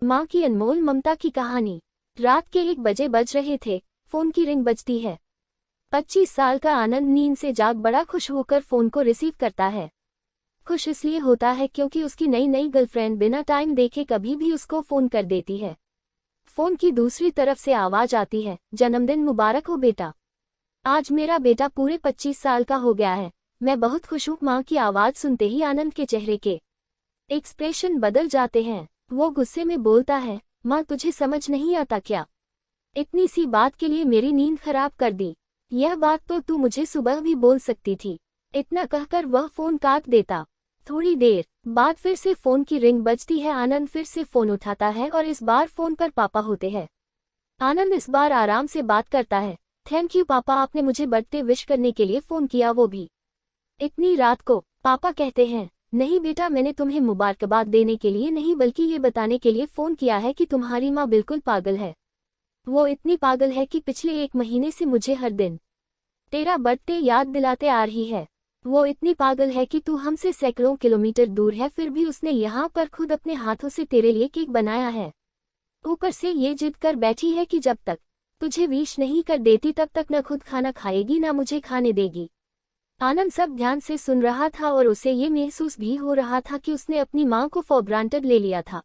माँ की अनमोल ममता की कहानी। रात के 1 बजे बज रहे थे। फोन की रिंग बजती है। 25 साल का आनंद नींद से जाग बड़ा खुश होकर फोन को रिसीव करता है। खुश इसलिए होता है क्योंकि उसकी नई नई गर्लफ्रेंड बिना टाइम देखे कभी भी उसको फोन कर देती है। फोन की दूसरी तरफ से आवाज आती है, जन्मदिन मुबारक हो बेटा। आज मेरा बेटा पूरे 25 साल का हो गया है। मैं बहुत खुश हूँ। माँ की आवाज सुनते ही आनंद के चेहरे के एक्सप्रेशन बदल जाते हैं। वो गुस्से में बोलता है, माँ तुझे समझ नहीं आता क्या? इतनी सी बात के लिए मेरी नींद खराब कर दी। यह बात तो तू मुझे सुबह भी बोल सकती थी। इतना कहकर वह फोन काट देता। थोड़ी देर बाद फिर से फोन की रिंग बजती है। आनंद फिर से फोन उठाता है और इस बार फोन पर पापा होते हैं। आनंद इस बार आराम से बात करता है। थैंक यू पापा, आपने मुझे बर्थडे विश करने के लिए फोन किया, वो भी इतनी रात को। पापा कहते हैं, नहीं बेटा, मैंने तुम्हें मुबारकबाद देने के लिए नहीं बल्कि ये बताने के लिए फ़ोन किया है कि तुम्हारी माँ बिल्कुल पागल है। वो इतनी पागल है कि पिछले 1 महीने से मुझे हर दिन तेरा बर्थडे याद दिलाते आ रही है। वो इतनी पागल है कि तू हमसे सैकड़ों किलोमीटर दूर है, फिर भी उसने यहाँ पर खुद अपने हाथों से तेरे लिए केक बनाया है। ऊपर से ये जिद कर बैठी है कि जब तक तुझे विश नहीं कर देती तब तक न खुद खाना खाएगी ना मुझे खाने देगी। आनंद सब ध्यान से सुन रहा था और उसे ये महसूस भी हो रहा था कि उसने अपनी माँ को फॉर ग्रांटेड ले लिया था।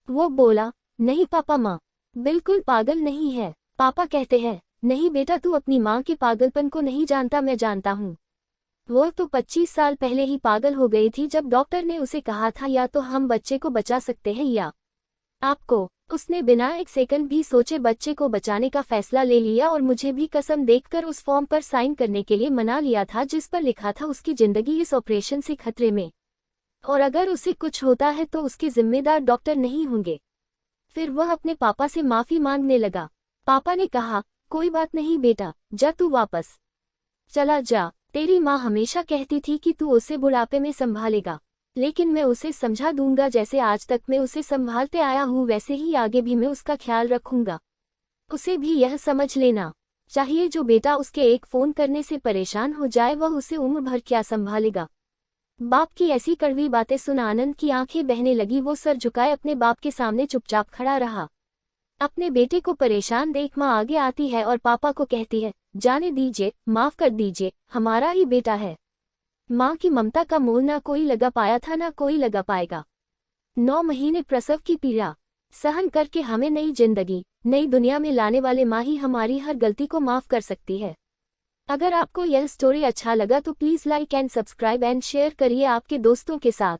वो बोला, नहीं पापा, माँ बिल्कुल पागल नहीं है। पापा कहते हैं, नहीं बेटा, तू अपनी माँ के पागलपन को नहीं जानता, मैं जानता हूँ। वो तो 25 साल पहले ही पागल हो गई थी जब डॉक्टर ने उसे कहा था या तो हम बच्चे को बचा सकते हैं या आपको। उसने बिना 1 सेकंड भी सोचे बच्चे को बचाने का फैसला ले लिया और मुझे भी कसम देखकर उस फॉर्म पर साइन करने के लिए मना लिया था जिस पर लिखा था उसकी जिंदगी इस ऑपरेशन से खतरे में, और अगर उसे कुछ होता है तो उसके जिम्मेदार डॉक्टर नहीं होंगे। फिर वह अपने पापा से माफी मांगने लगा। पापा ने कहा, कोई बात नहीं बेटा, जा तू वापस चला जा। तेरी माँ हमेशा कहती थी कि तू उसे बुढ़ापे में संभालेगा, लेकिन मैं उसे समझा दूंगा। जैसे आज तक मैं उसे संभालते आया हूँ वैसे ही आगे भी मैं उसका ख्याल रखूंगा। उसे भी यह समझ लेना चाहिए, जो बेटा उसके एक फोन करने से परेशान हो जाए वह उसे उम्र भर क्या संभालेगा। बाप की ऐसी कड़वी बातें सुन आनंद की आंखें बहने लगी। वो सर झुकाए अपने बाप के सामने चुपचाप खड़ा रहा। अपने बेटे को परेशान देख माँ आगे आती है और पापा को कहती है, जाने दीजिए, माफ कर दीजिए, हमारा ही बेटा है। माँ की ममता का मोल ना कोई लगा पाया था ना कोई लगा पाएगा। 9 महीने प्रसव की पीड़ा सहन करके हमें नई जिंदगी, नई दुनिया में लाने वाले माँ ही हमारी हर गलती को माफ कर सकती है। अगर आपको यह स्टोरी अच्छा लगा तो please like and subscribe and share करिए आपके दोस्तों के साथ।